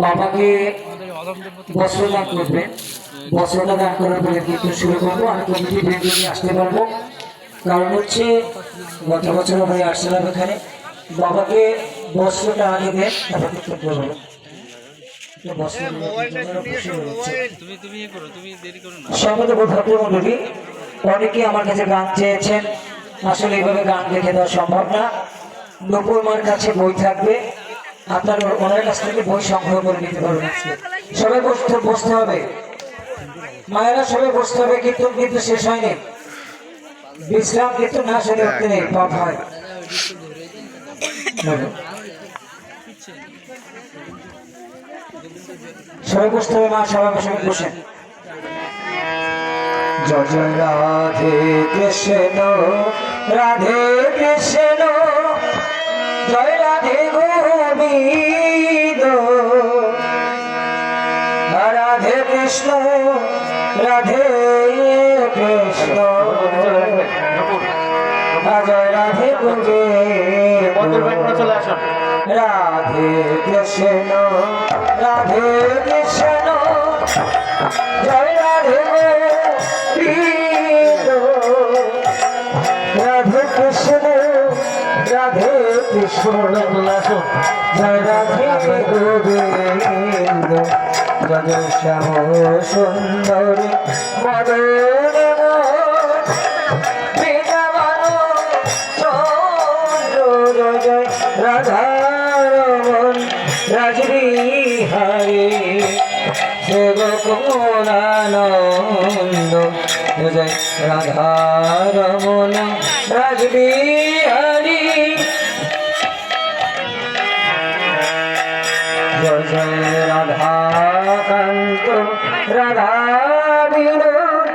বাবাকে বস্ত্রদান করবেন। বস্ত্রটা দান করার পরে কীর্তন শুরু করবো। আমি কমিটি ভেঙে নিয়ে আসতে পারবো, কারণ হচ্ছে গত বছর হয়ে আসছিলাম এখানে। বাবাকে বস্ত্রটা আগে দেন, তারপর কীর্তন করবো। অনেকে আমার কাছে গান চেয়েছেন, আসলে এইভাবে গান লিখে দেওয়া সম্ভব না। নকুল মার কাছে বই থাকবে, আপনার ওনার কাছ থেকে বই সংগ্রহ করে নিতে পারবেন। সবাই বসতে হবে, মায়েরা সবাই বসতে হবে। কীর্তন কিন্তু শেষ হয়নি, বিশ্রাম কিন্তু না শুনে উঠতে নেই, পাপ হয়। সবাই বসতে হবে, মা সবাই সবাই বসেন। জয় জয় রাধে কৃষ্ণ, রাধে কৃষ্ণ, জয় রাধে গোবিন্দ, রাধে কৃষ্ণ, রাধে কৃষ্ণ, জয় রাধে গোবিন্দ, রাধে কৃষ্ণ, রাধে কৃষ্ণ, জয় রাধে গোবিন্দ, রাধে কৃষ্ণ, রাধে কৃষ্ণ, জয় রাধে গোবিন্দ, জয় শ্যাম সুন্দরী মদন বৃন্দাবন চন্দ্র, জয় রাধারমণ রাজবিহারী সেবকুমানন্দ, জয় রাধারমণ রাজবিহারী, জয় জয় রাধাকান্ত রাধা বিনোদ,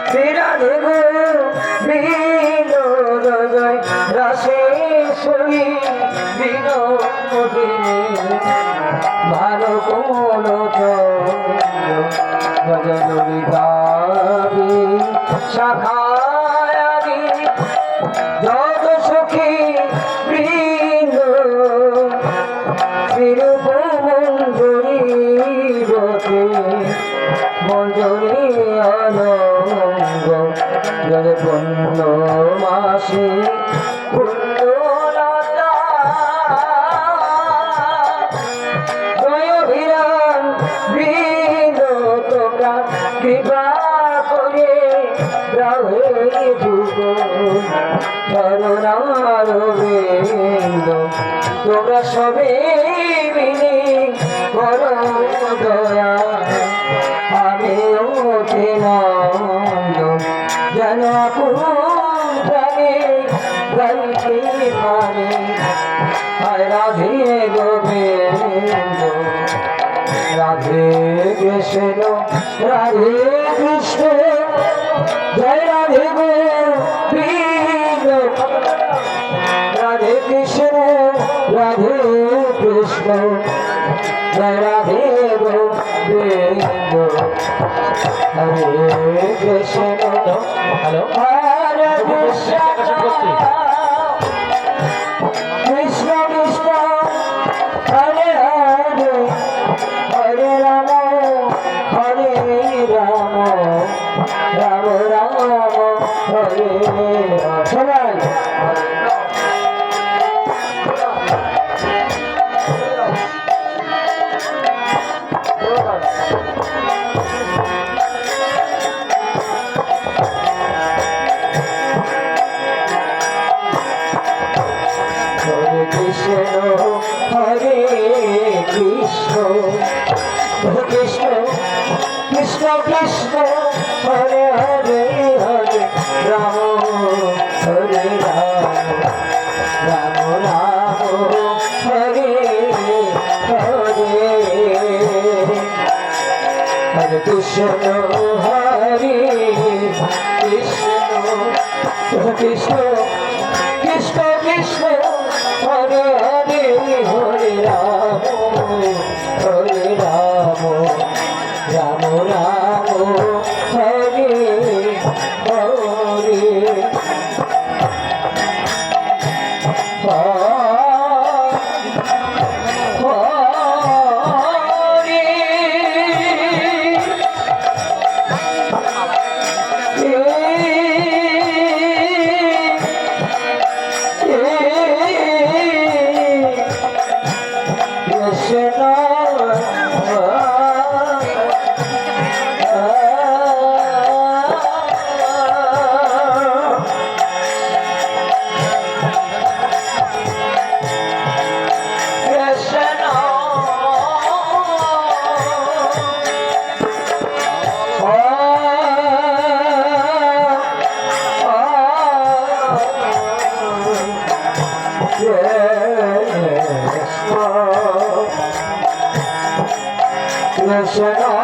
শ্রী রাধে গোবিন্দ, জয় রাশেশ্বরী বিনোদিনী, ভালো কোমল জয় ললিতাবি শাখায়াদি, যত সখী বৃন্দ, শ্রীরূপ মঞ্জুরি বতে মঞ্জুরি অনঙ্গ, জয় পুণ্য মাসি পুণ্যলতা, জয় অভিরাম বৃন্দ, তোমরা কৃপা করে রাহে যুগ চরণারবিন্দ, তোমরা সবে মিলে করো দয়া, আমি ওঠে নন্দ, যেন প্রাণে গাইতে পারে, হায় রাধে গোবিন্দ, রাধে কৃষ্ণ, রাধে কৃষ্ণ, জয় রাধে গোবিন্দ, রাধে কৃষ্ণ, রাধে কৃষ্ণ, জয় রাধে গোবিন্দ, হরে কৃষ্ণ, হ্যালো, হরে কৃষ্ণ, কৃষ্ণ কৃষ্ণ, হরে হরে, হরে রাম, হরে রাম, রাম রাম, হরে সবাই হরে কৃষ্ণ, হরে কৃষ্ণ, হরে কৃষ্ণ, কৃষ্ণ কৃষ্ণ, হরে হরে, হরে রাম, হরে রাম, রাম রাম, হরে হরে, হরে কৃষ্ণ, হরে কৃষ্ণ, কৃষ্ণ কৃষ্ণ কৃষ্ণ, হরে হরে, হরে রাম, হরে রাম, রাম রাম, হরে হরে, হরে শোনো